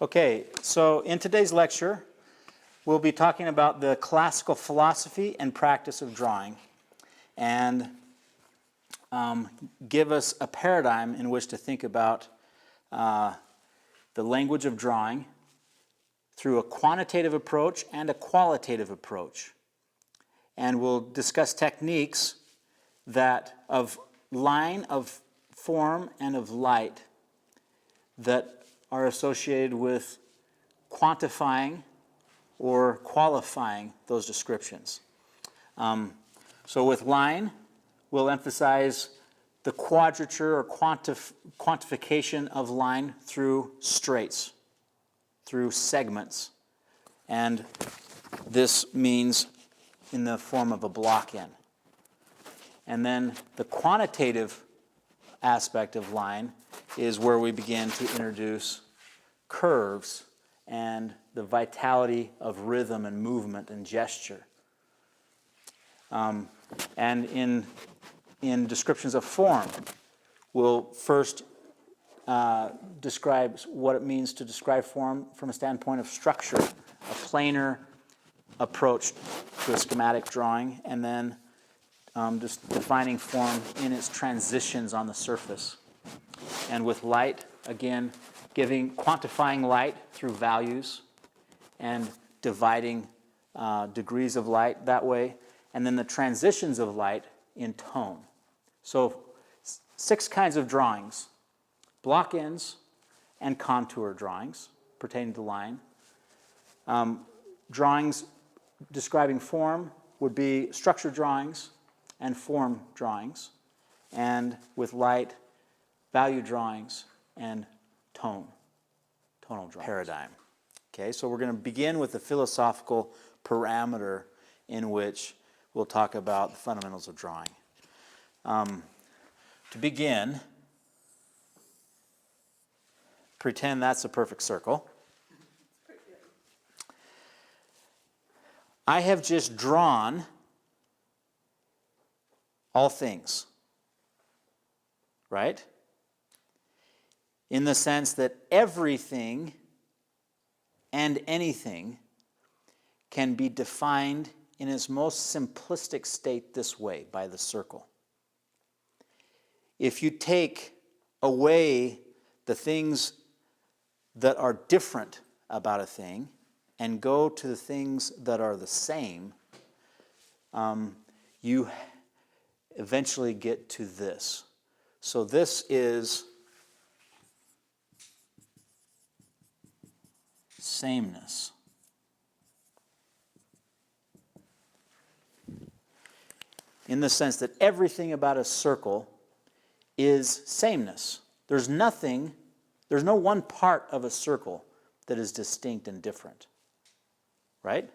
Okay, so in today's lecture, we'll be talking about the classical philosophy and practice of drawing, and give us a paradigm in which to think about the language of drawing through a quantitative approach and a qualitative approach. And we'll discuss techniques that of line, of form, and of light that are associated with quantifying or qualifying those descriptions. So with line, we'll emphasize the quadrature or quantification of line through straights, through segments. And this means in the form of a block-in. And then the quantitative aspect of line is where we begin to introduce curves and the vitality of rhythm and movement and gesture. And in descriptions of form, we'll first describe what it means to describe form from a standpoint of structure, a planar approach to a schematic drawing, and then just defining form in its transitions on the surface. And with light, again, quantifying light through values and dividing degrees of light that way, and then the transitions of light in tone. So 6 kinds of drawings: block-ins and contour drawings pertaining to line. Drawings describing form would be structure drawings and form drawings, and with light, value drawings and tonal drawings. Paradigm. Okay, so we're going to begin with the philosophical parameter in which we'll talk about the fundamentals of drawing. To begin, pretend that's a perfect circle. I have just drawn all things, right? In the sense that everything and anything can be defined in its most simplistic state this way, by the circle. If you take away the things that are different about a thing and go to the things that are the same, you eventually get to this. So this is sameness. In the sense that everything about a circle is sameness. There's no one part of a circle that is distinct and different. Right?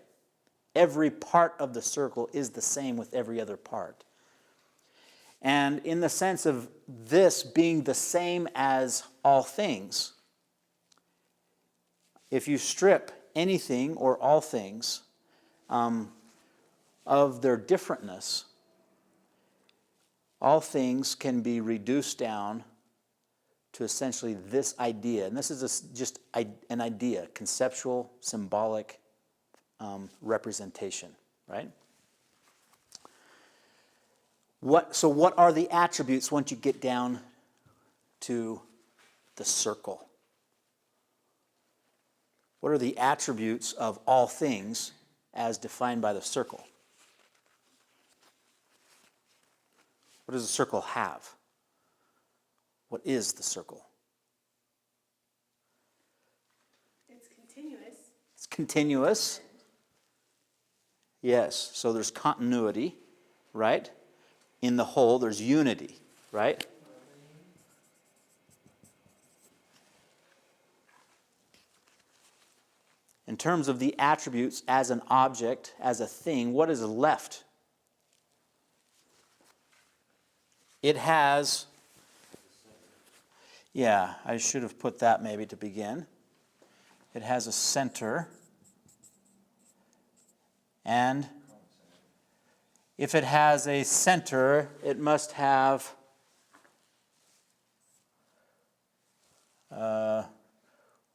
Every part of the circle is the same with every other part. And in the sense of this being the same as all things, if you strip anything or all things of their differentness, all things can be reduced down to essentially this idea. And this is just an idea, conceptual, symbolic representation, right? So what are the attributes once you get down to the circle? What are the attributes of all things as defined by the circle? What does the circle have? What is the circle? It's continuous. It's continuous. Yes, so there's continuity, right? In the whole, there's unity, right? In terms of the attributes as an object, as a thing, what is left? It has, I should have put that maybe to begin. It has a center, and if it has a center, it must have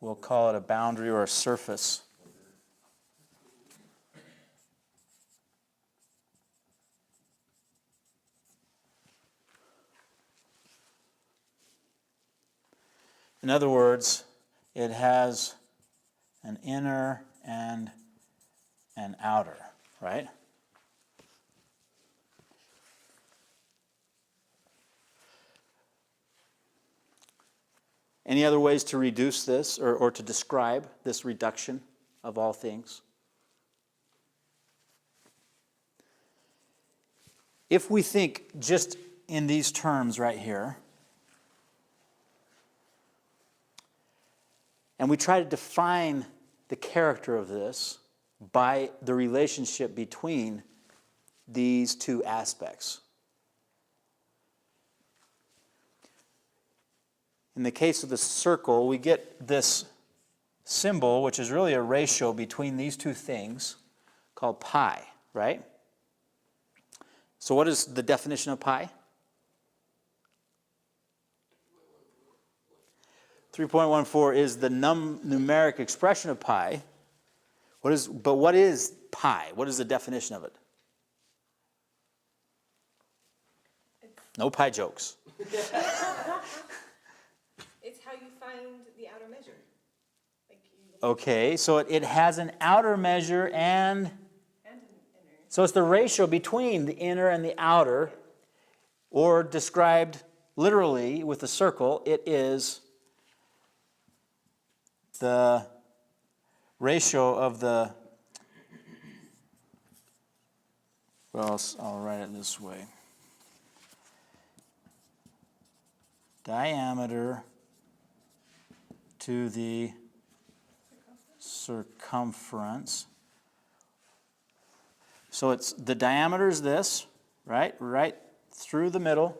we'll call it a boundary or a surface. In other words, it has an inner and an outer, right? Any other ways to reduce this or to describe this reduction of all things? If we think just in these terms right here, and we try to define the character of this by the relationship between these two aspects. In the case of the circle, we get this symbol, which is really a ratio between these two things, called pi, right? So what is the definition of pi? 3.14 is the numeric expression of pi. What is pi? What is the definition of it? No pi jokes. It's how you find the outer measure. Okay, so it has an outer measure and An inner. so it's the ratio between the inner and the outer, or described literally with a circle, it is the ratio of the, well, I'll write it this way. Diameter to the circumference. So it's the diameter is this, right? Right through the middle.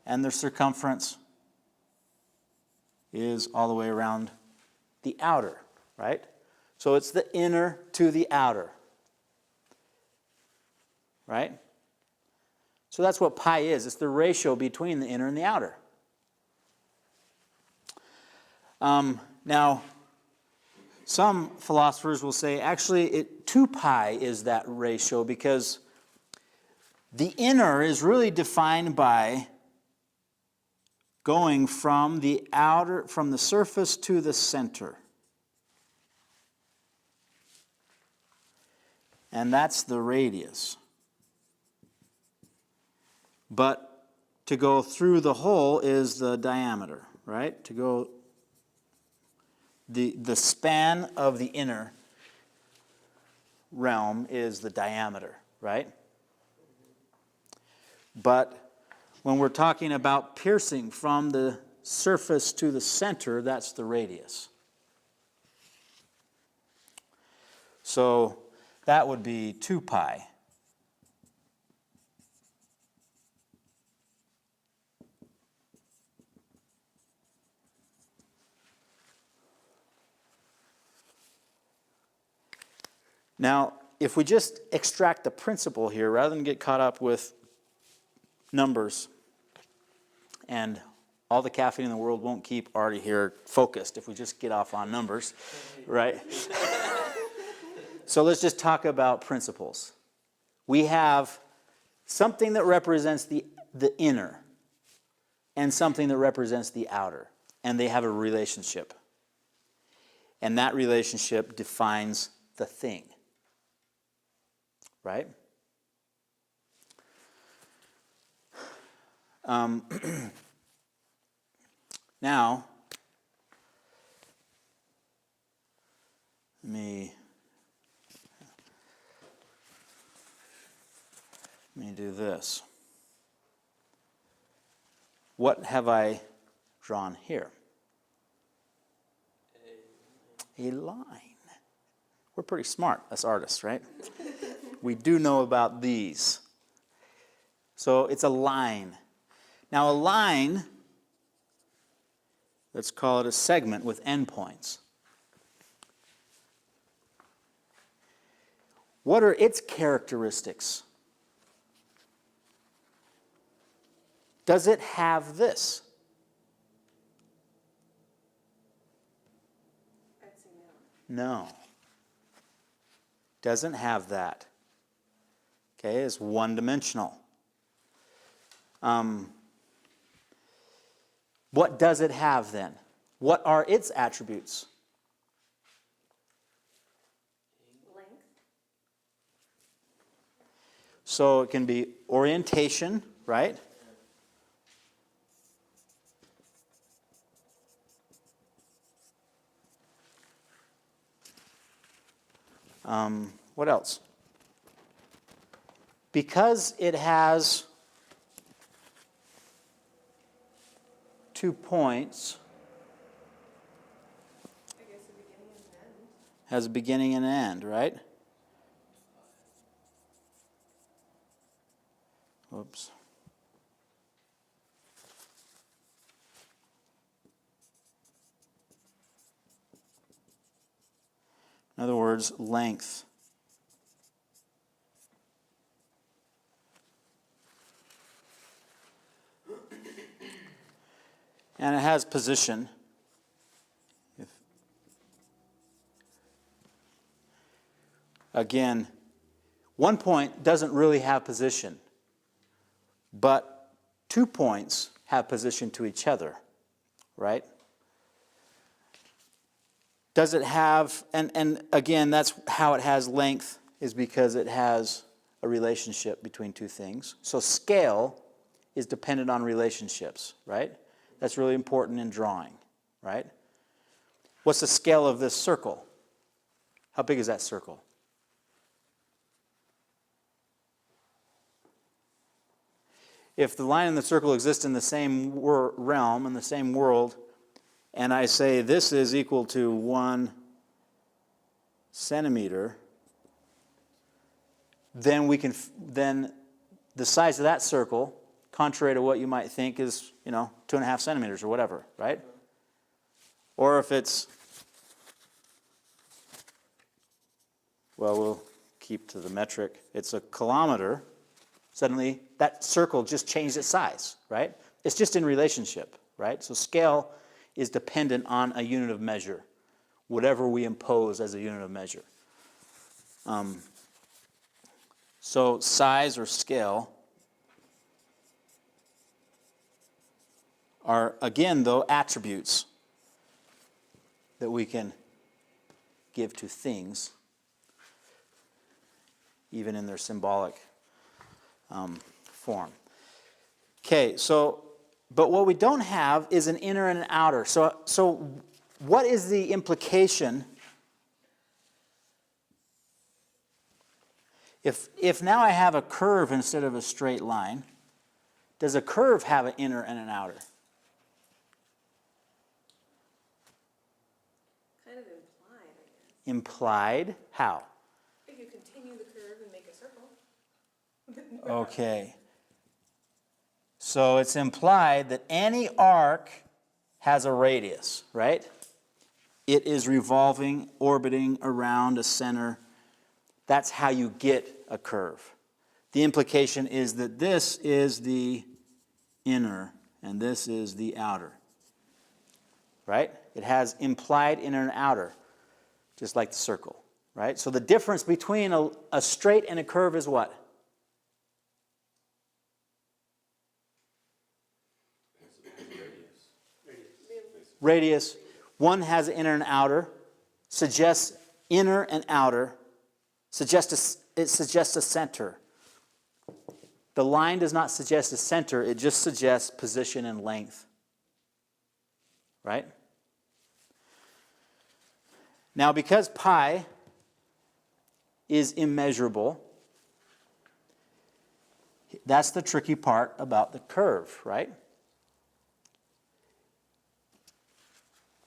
And the circumference is all the way around the outer, right? So it's the inner to the outer, right? So that's what pi is. It's the ratio between the inner and the outer. Now, some philosophers will say, actually, 2 pi is that ratio because the inner is really defined by going from the surface to the center. And that's the radius. But to go through the hole is the diameter, right? To go the span of the inner realm is the diameter, right? But when we're talking about piercing from the surface to the center, that's the radius. So that would be 2 pi. Now, if we just extract the principle here, rather than get caught up with numbers, and all the caffeine in the world won't keep Artie here focused if we just get off on numbers, right? So let's just talk about principles. We have something that represents the inner and something that represents the outer, and they have a relationship. And that relationship defines the thing. Right? Now, let me do this. What have I drawn here? A line. We're pretty smart as artists, right? We do know about these. So it's a line. Now a line, let's call it a segment with endpoints. What are its characteristics? Does it have this? No. Doesn't have that. Okay, it's one-dimensional. What does it have then? What are its attributes? Length. So it can be orientation, right? What else? Because it has 2 points, I guess the beginning and the end. has a beginning and an end, right? Whoops. In other words, length. And it has position. Again, 1 point doesn't really have position, but 2 points have position to each other, right? Does it have, and again, that's how it has length, is because it has a relationship between two things. So scale is dependent on relationships, right? That's really important in drawing, right? What's the scale of this circle? How big is that circle? If the line and the circle exist in the same realm, in the same world, and I say this is equal to 1 centimeter, then then the size of that circle, contrary to what you might think, is 2.5 centimeters or whatever, right? Or if it's, well, we'll keep to the metric. It's a kilometer. Suddenly, that circle just changed its size, right? It's just in relationship, right? So scale is dependent on a unit of measure, whatever we impose as a unit of measure. So size or scale are, again, though, attributes that we can give to things, even in their symbolic form. Okay, but what we don't have is an inner and an outer. So what is the implication if now I have a curve instead of a straight line? Does a curve have an inner and an outer? Kind of implied, I guess. Implied? How? If you continue the curve and make a circle. Okay. So it's implied that any arc has a radius, right? It is revolving, orbiting around a center. That's how you get a curve. The implication is that this is the inner and this is the outer, right? It has implied inner and outer, just like the circle, right? So the difference between a straight and a curve is what? Radius. One has inner and outer, suggests inner and outer, it suggests a center. The line does not suggest a center, it just suggests position and length. Right? Now, because pi is immeasurable, that's the tricky part about the curve, right?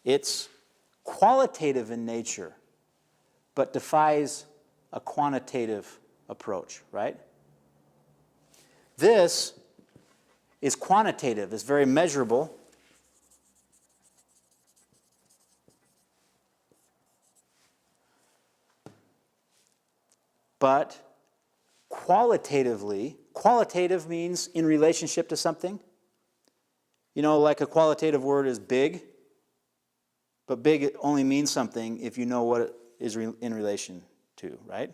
It's qualitative in nature, but defies a quantitative approach, right? This is quantitative, it's very measurable. But qualitatively, qualitative means in relationship to something. Like a qualitative word is big. But big only means something if you know what it is in relation to, right?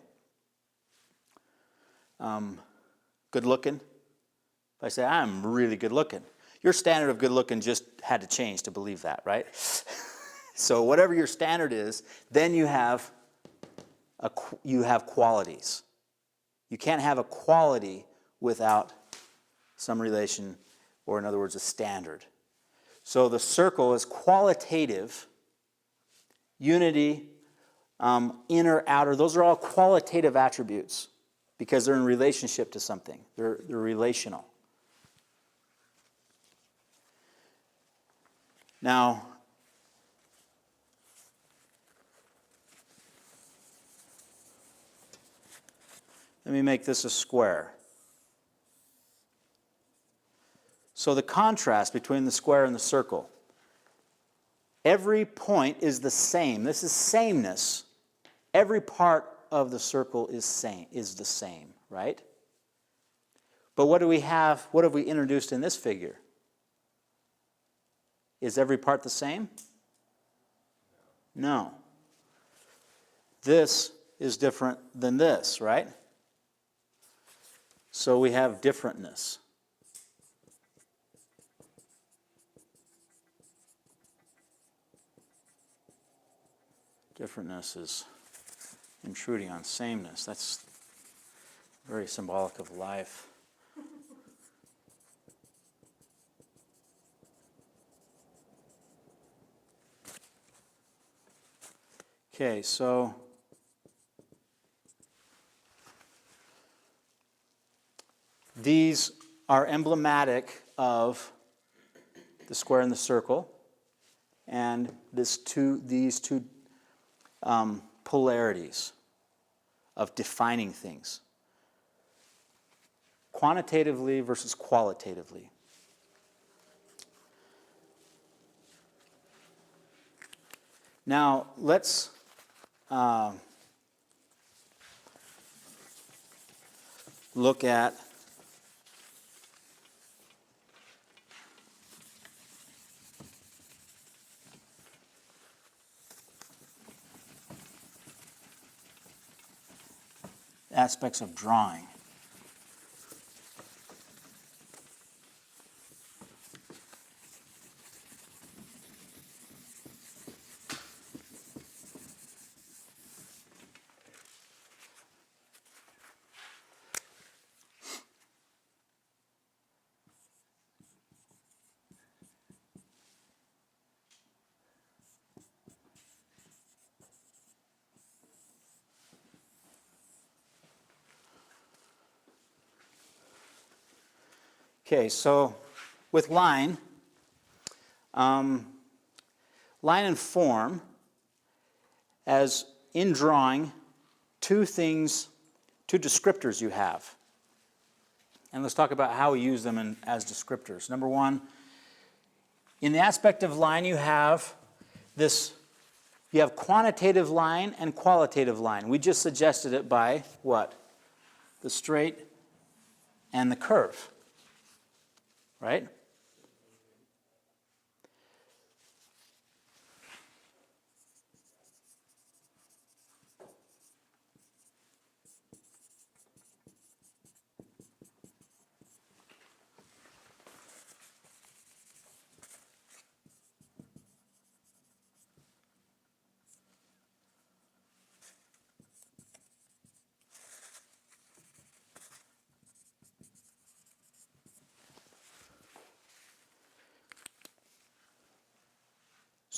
Good looking. If I say, I'm really good looking, your standard of good looking just had to change to believe that, right? So whatever your standard is, then you have qualities. You can't have a quality without some relation, or in other words, a standard. So the circle is qualitative. Unity, inner, outer, those are all qualitative attributes because they're in relationship to something. They're relational. Now, let me make this a square. So the contrast between the square and the circle. Every point is the same. This is sameness. Every part of the circle is the same, right? But what do we have? What have we introduced in this figure? Is every part the same? No. This is different than this, right? So we have differentness. Differentness is intruding on sameness. That's very symbolic of life. Okay, so these are emblematic of the square and the circle, and these two polarities of defining things, quantitatively versus qualitatively. Now, let's look at aspects of drawing. Okay, so with line and form, as in drawing, two descriptors you have. And let's talk about how we use them as descriptors. Number one, in the aspect of line you have quantitative line and qualitative line. We just suggested it by what? The straight and the curve. Right?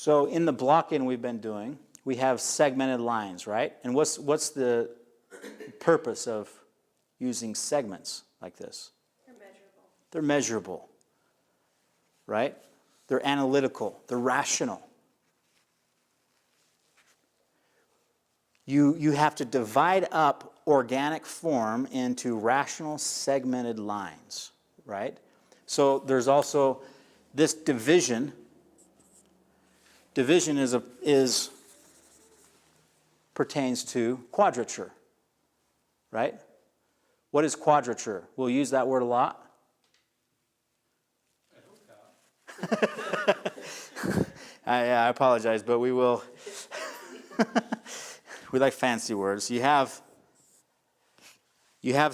So in the blocking we've been doing, we have segmented lines, right? And what's the purpose of using segments like this? They're measurable. They're measurable, right? They're analytical. They're rational. You have to divide up organic form into rational segmented lines, right? So there's also this division. Division pertains to quadrature, right? What is quadrature? We'll use that word a lot. I apologize, but we will. We like fancy words. You have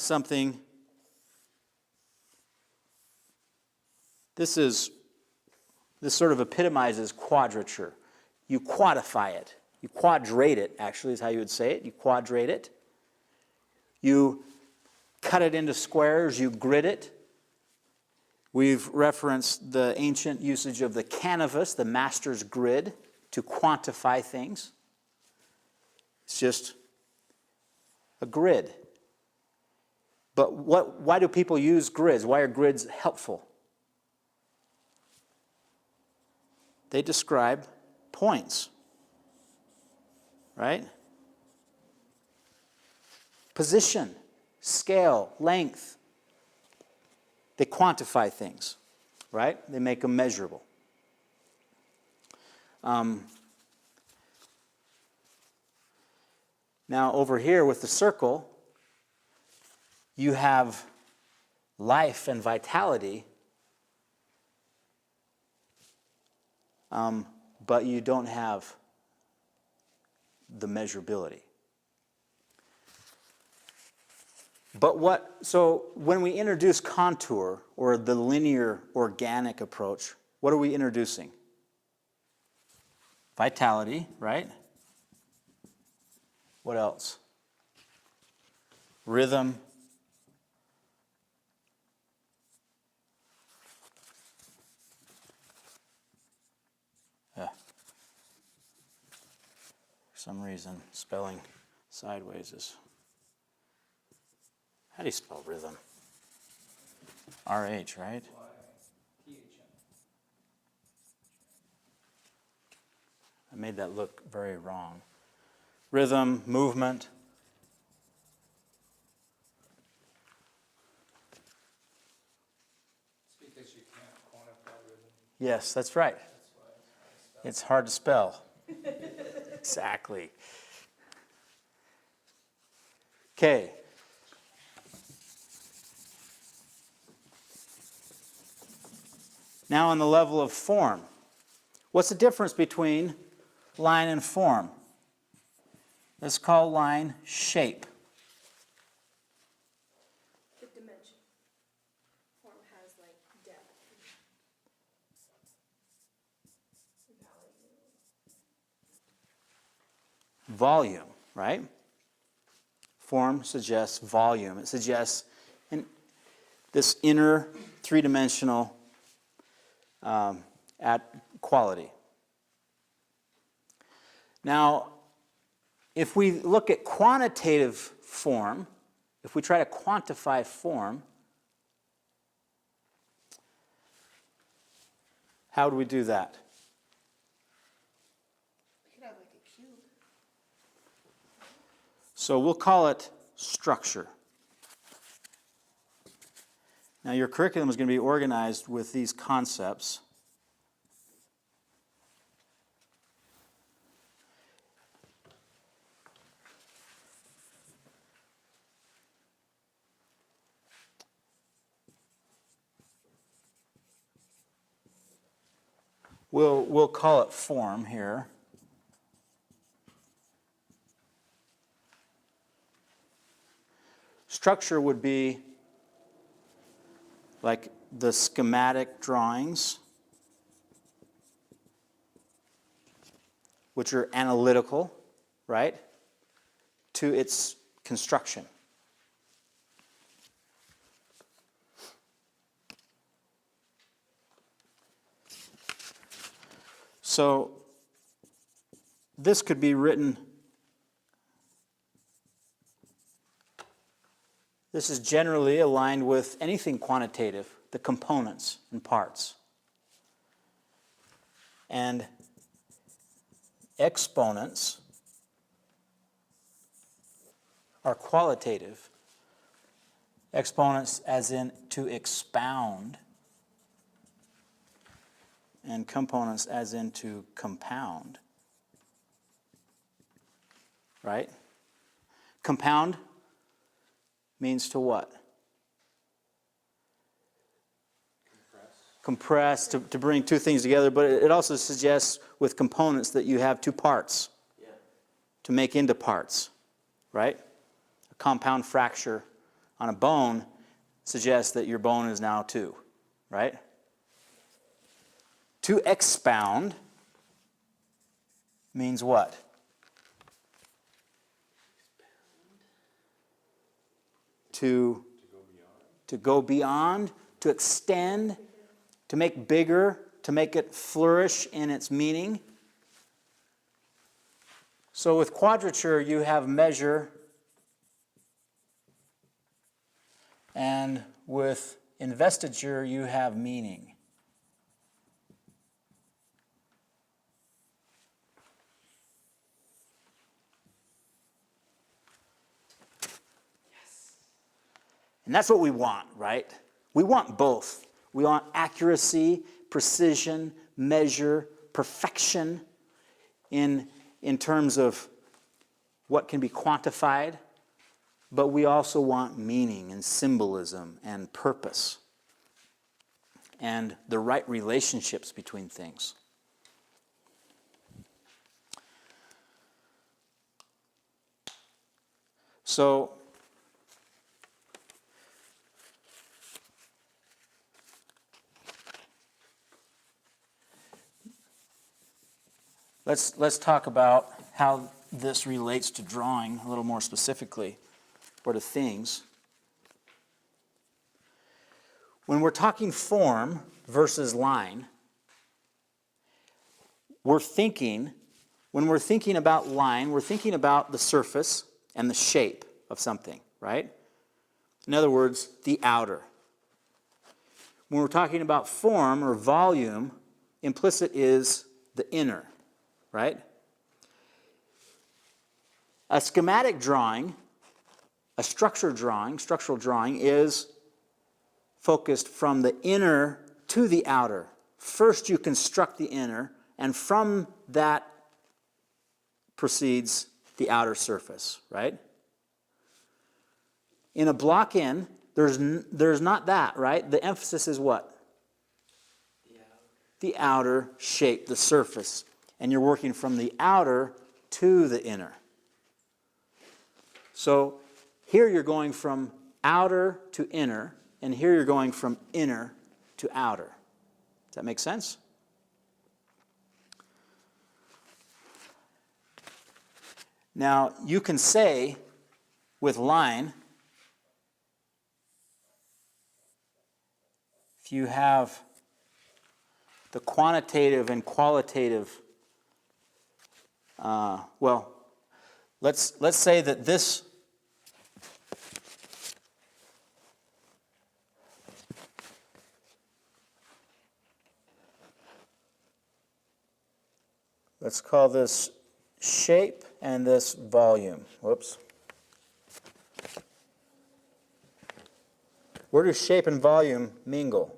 something. This sort of epitomizes quadrature. You quantify it. You quadrate it, actually, is how you would say it. You quadrate it. You cut it into squares. You grid it. We've referenced the ancient usage of the canvas, the master's grid, to quantify things. It's just a grid. But why do people use grids? Why are grids helpful? They describe points, right? Position, scale, length. They quantify things, right? They make them measurable. Now, over here with the circle, you have life and vitality, but you don't have the measurability. So when we introduce contour, or the linear organic approach, what are we introducing? Vitality, right? What else? Rhythm. For some reason, spelling sideways is... How do you spell rhythm? R-H, right? I made that look very wrong. Rhythm, movement. It's because you can't quantify rhythm. Yes, that's right. It's hard to spell. Exactly. Okay. Now on the level of form. What's the difference between line and form? Let's call line shape. The dimension. Form has like depth. Volume, right? Form suggests volume. It suggests this inner three-dimensional at quality. Now, if we look at quantitative form, if we try to quantify form, how do we do that? We could have like a cube. So we'll call it structure. Now your curriculum is going to be organized with these concepts. We'll call it form here. Structure would be like the schematic drawings, which are analytical, right, to its construction. So this could be written, this is generally aligned with anything quantitative, the components and parts. And exponents are qualitative. Exponents as in to expound, and components as in to compound. Right? Compound means to what? compress, to bring two things together, but it also suggests with components that you have two parts to make into parts, right? A compound fracture on a bone suggests that your bone is now two, right? To expound means what? To go beyond, to extend, to make bigger, to make it flourish in its meaning. So with quadrature, you have measure, and with investiture, you have meaning. And that's what we want, right? We want both. We want accuracy, precision, measure, perfection in terms of what can be quantified, but we also want meaning and symbolism and purpose and the right relationships between things. So, let's talk about how this relates to drawing a little more specifically, or to things. When we're talking form versus line, when we're thinking about line, we're thinking about the surface and the shape of something, right? In other words, the outer. When we're talking about form or volume, implicit is the inner, right? A schematic drawing, a structural drawing is focused from the inner to the outer. First you construct the inner, and from that proceeds the outer surface, right? In a block-in, there's not that, right? The emphasis is what? The outer shape, the surface. And you're working from the outer to the inner. So here you're going from outer to inner, and here you're going from inner to outer. Does that make sense? Now, you can say with line, if you have the quantitative and qualitative, let's say that this let's call this shape and this volume. Whoops. Where do shape and volume mingle?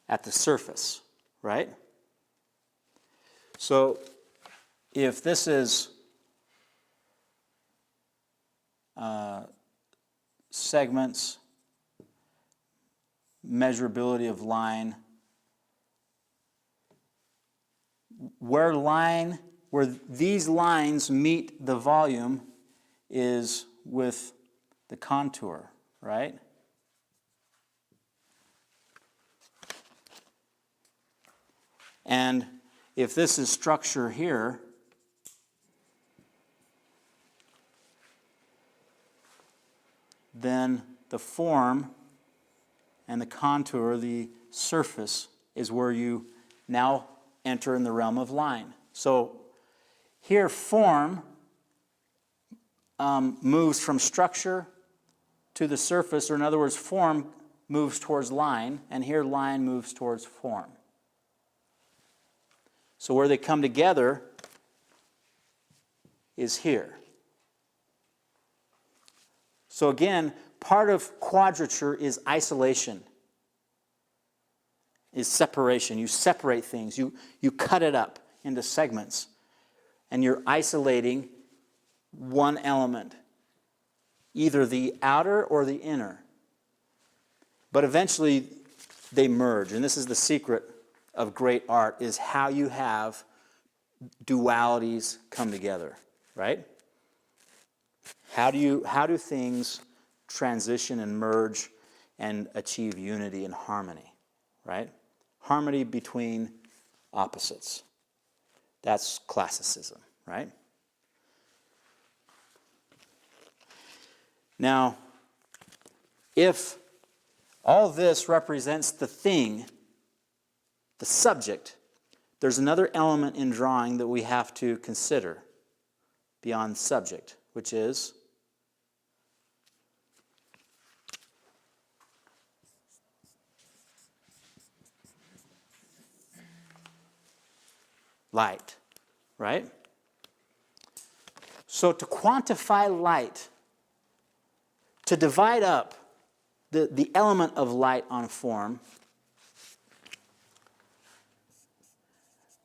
At the surface, right? So if this is segments, measurability of line, where these lines meet the volume is with the contour, right? And if this is structure here, then the form and the contour, the surface, is where you now enter in the realm of line. So here form moves from structure to the surface, or in other words, form moves towards line, and here line moves towards form. So where they come together is here. So again, part of quadrature is isolation, is separation. You separate things. You cut it up into segments, and you're isolating one element. either the outer or the inner. But eventually they merge, and this is the secret of great art, is how you have dualities come together, right? How do things transition and merge and achieve unity and harmony, right? Harmony between opposites. That's classicism, right? Now, if all this represents the thing, the subject, there's another element in drawing that we have to consider beyond subject, which is light, right? So to quantify light, to divide up the element of light on form,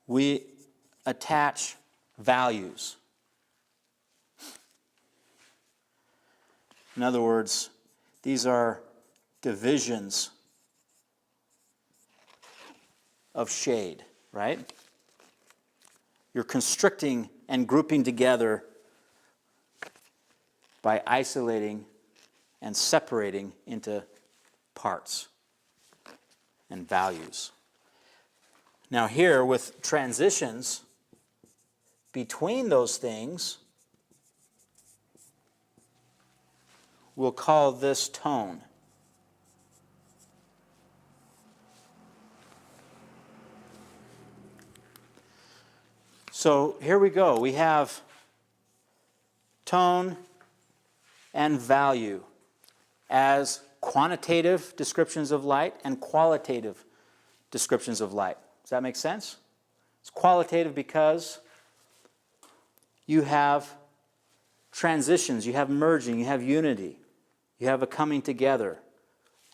we attach values. In other words, these are divisions of shade, right? You're constricting and grouping together by isolating and separating into parts and values. Now here, with transitions between those things, we'll call this tone. So here we go. We have tone and value as quantitative descriptions of light and qualitative descriptions of light. Does that make sense? It's qualitative because you have transitions, you have merging, you have unity, you have a coming together.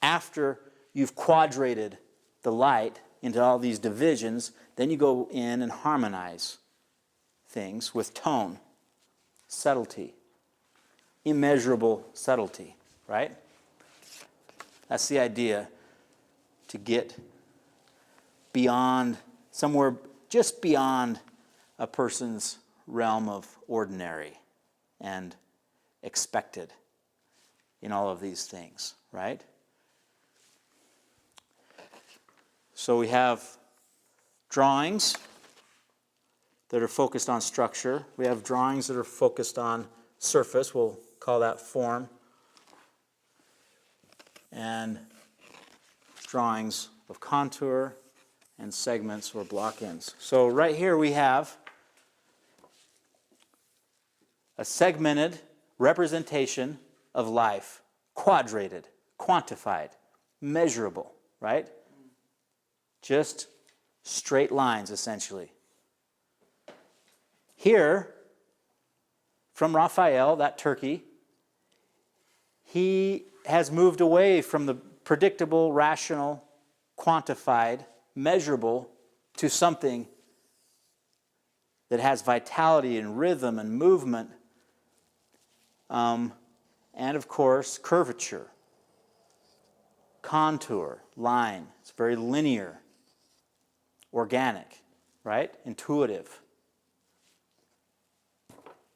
After you've quadrated the light into all these divisions, then you go in and harmonize things with tone, subtlety, immeasurable subtlety, right? That's the idea, to get beyond, somewhere just beyond a person's realm of ordinary and expected in all of these things, right? So we have drawings that are focused on structure. We have drawings that are focused on surface. We'll call that form. And drawings of contour and segments or block-ins. So right here we have a segmented representation of life, quadrated, quantified, measurable, right? Just straight lines, essentially. Here, from Raphael, that Turkey, he has moved away from the predictable, rational, quantified, measurable, to something that has vitality and rhythm and movement, and of course, curvature, contour, line. It's very linear, organic, right? Intuitive.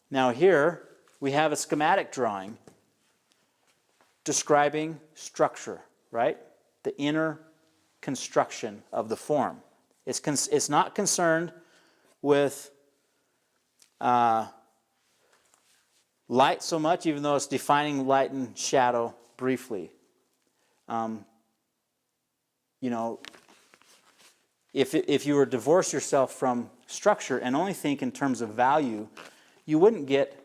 Now here, we have a schematic drawing describing structure, right? The inner construction of the form. It's not concerned with light so much, even though it's defining light and shadow briefly. You know, if you were to divorce yourself from structure and only think in terms of value, you wouldn't get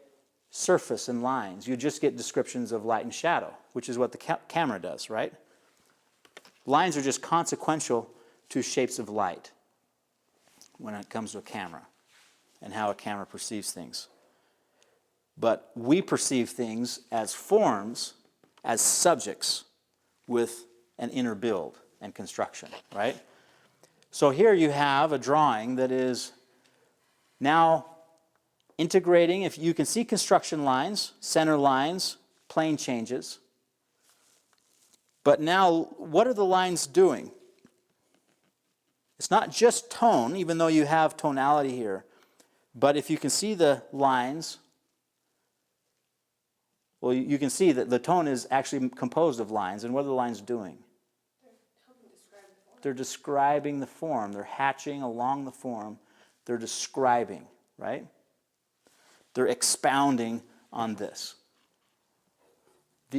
surface and lines. You just get descriptions of light and shadow, which is what the camera does, right? Lines are just consequential to shapes of light when it comes to a camera and how a camera perceives things. But we perceive things as forms, as subjects with an inner build and construction, right? So here you have a drawing that is now integrating, if you can see construction lines, center lines, plane changes. But now, what are the lines doing? It's not just tone, even though you have tonality here. But if you can see the lines, well, you can see that the tone is actually composed of lines. And what are the lines doing? They're describing the form. They're hatching along the form. They're describing, right? They're expounding on this.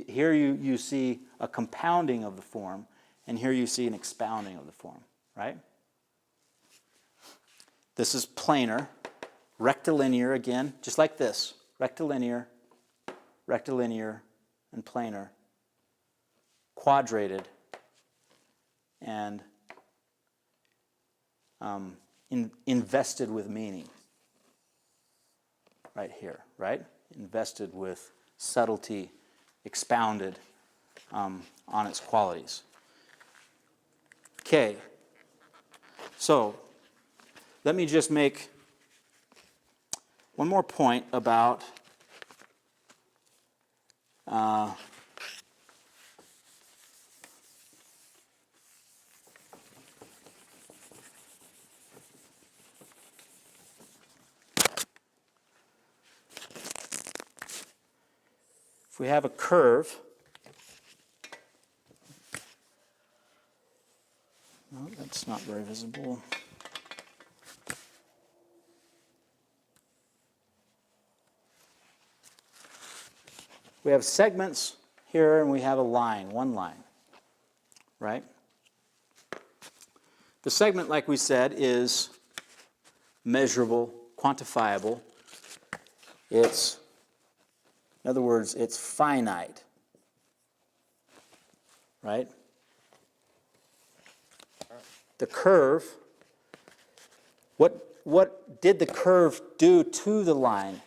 Here you see a compounding of the form, and here you see an expounding of the form, right? This is planar, rectilinear again, just like this. Rectilinear, rectilinear, and planar. Quadrated, and invested with meaning. Right here, right? Invested with subtlety, expounded on its qualities. Okay, so let me just make one more point about if we have a curve, no, that's not very visible. We have segments here, and we have a line, one line, right? The segment, like we said, is measurable, quantifiable. It's, in other words, it's finite, right? The curve, what did the curve do to the line?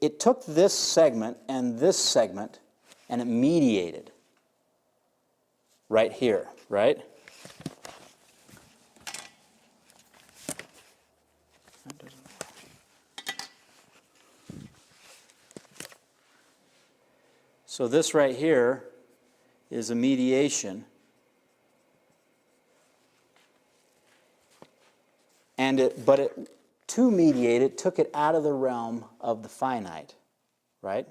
It took this segment, and it mediated right here, right? So this right here is a mediation. But to mediate it, took it out of the realm of the finite, right?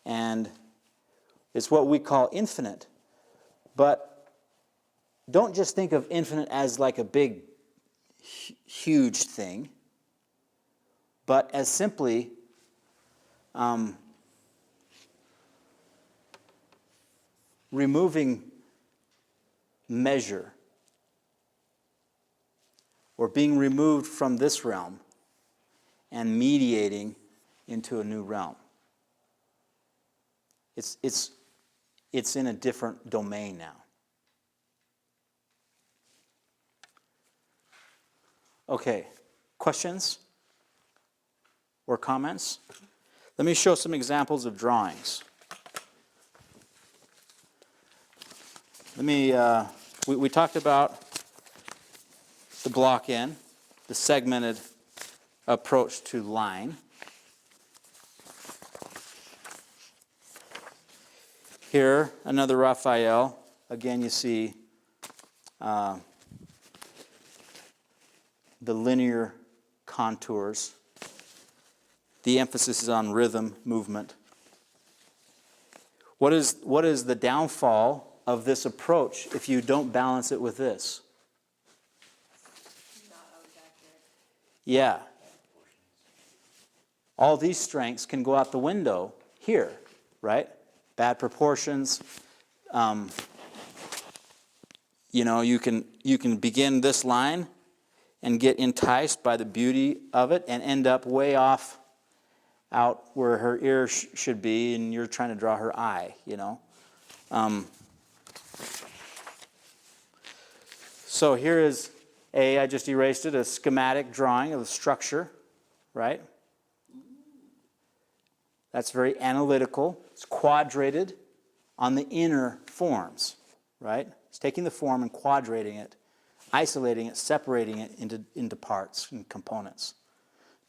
And it's what we call infinite. But don't just think of infinite as like a big, huge thing, but as simply removing measure, or being removed from this realm and mediating into a new realm. It's in a different domain now. Okay, questions or comments? Let me show some examples of drawings. We talked about the block in, the segmented approach to line. Here, another Raphael. Again, you see the linear contours. The emphasis is on rhythm, movement. What is the downfall of this approach if you don't balance it with this? Yeah. All these strengths can go out the window here, right? Bad proportions. You can begin this line and get enticed by the beauty of it and end up way off out where her ear should be, and you're trying to draw her eye, So here is I just erased it, a schematic drawing of the structure, right? That's very analytical. It's quadrated on the inner forms, right? It's taking the form and quadrating it, isolating it, separating it into parts and components,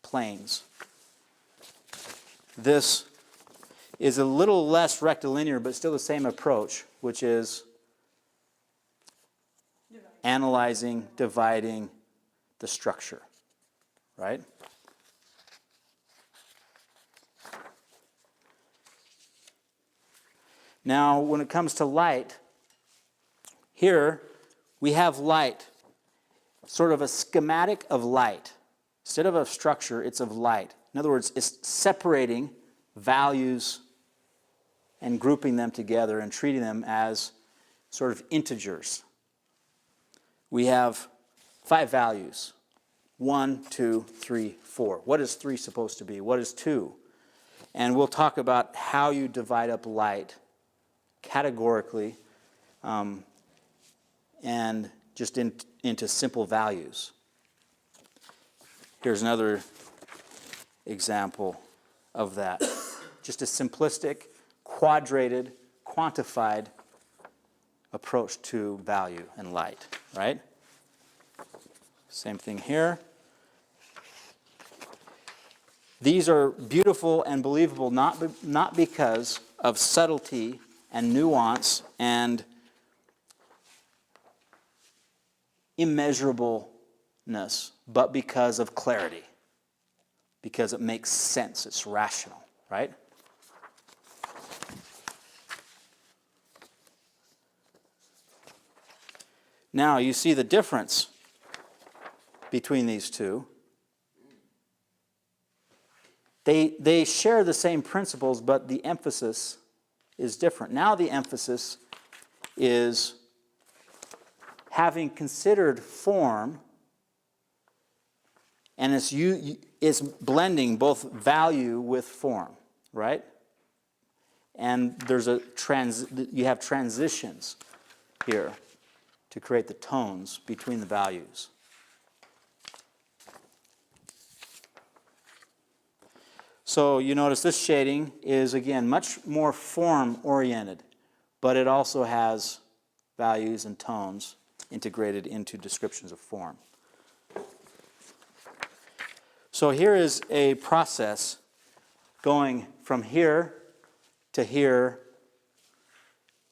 planes. This is a little less rectilinear, but still the same approach, which is analyzing, dividing the structure, right? Now, when it comes to light, here we have light, sort of a schematic of light. Instead of a structure, it's of light. In other words, it's separating values and grouping them together and treating them as sort of integers. We have 5 values. 1, 2, 3, 4. What is 3 supposed to be? What is 2? And we'll talk about how you divide up light categorically and just into simple values. Here's another example of that. Just a simplistic, quadrated, quantified approach to value and light, right? Same thing here. These are beautiful and believable not because of subtlety and nuance and immeasurableness, but because of clarity, because it makes sense, it's rational, right? Now you see the difference between these two. They share the same principles, but the emphasis is different. Now the emphasis is having considered form, and it's blending both value with form, right? And there's you have transitions here to create the tones between the values. So you notice this shading is, again, much more form-oriented, but it also has values and tones integrated into descriptions of form. So here is a process going from here to here,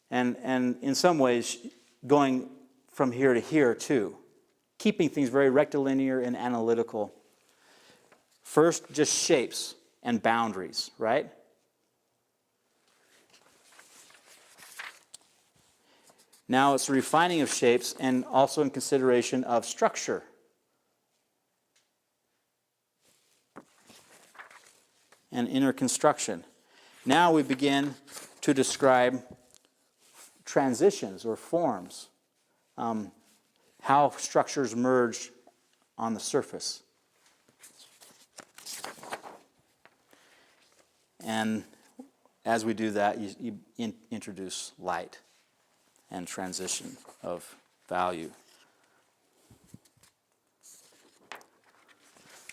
and in some ways going from here to here too, keeping things very rectilinear and analytical. First, just shapes and boundaries, right? Now it's refining of shapes and also in consideration of structure. And inner construction. Now we begin to describe transitions or forms, how structures merge on the surface. And as we do that, you introduce light and transition of value.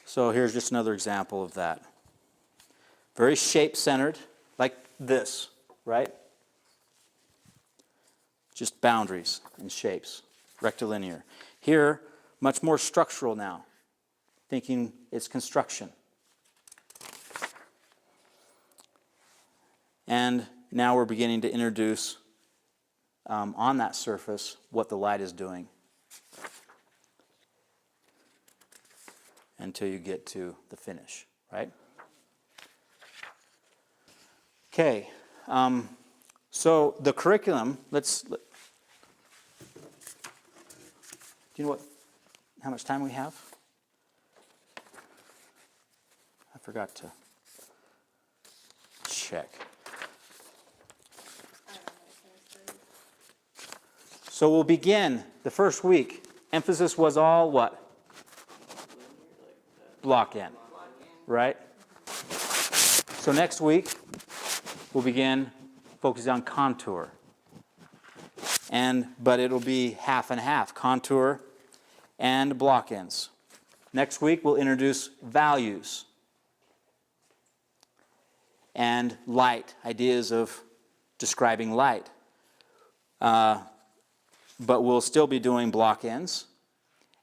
So here's just another example of that. Very shape-centered, like this, right? Just boundaries and shapes, rectilinear. Here, much more structural now, thinking it's construction. And now we're beginning to introduce on that surface what the light is doing until you get to the finish, right? Okay, so the curriculum, do you know how much time we have? I forgot to check. So we'll begin the first week. Emphasis was all what? Block in, right? So next week, we'll begin focusing on contour. But it'll be half and half, contour and block ins. Next week, we'll introduce values and light, ideas of describing light. But we'll still be doing block ins,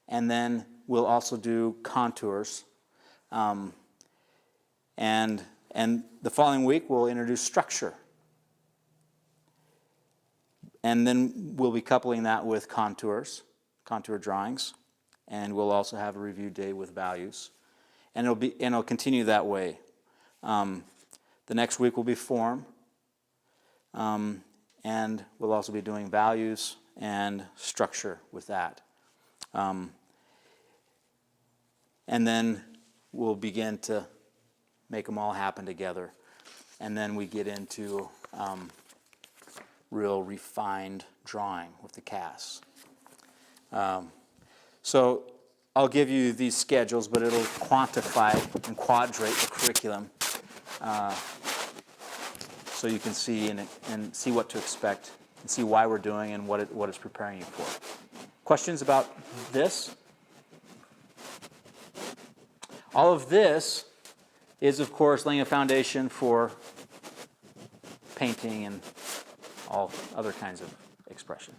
and then we'll also do contours. And And the following week, we'll introduce structure. And then we'll be coupling that with contours, contour drawings. And we'll also have a review day with values. And it'll continue that way. The next week will be form. And we'll also be doing values and structure with that. And then we'll begin to make them all happen together. And then we get into real refined drawing with the casts. So I'll give you these schedules, but it'll quantify and quadrate the curriculum so you can see and see what to expect and see why we're doing and what it's preparing you for. Questions about this? All of this is, of course, laying a foundation for painting and all other kinds of expression.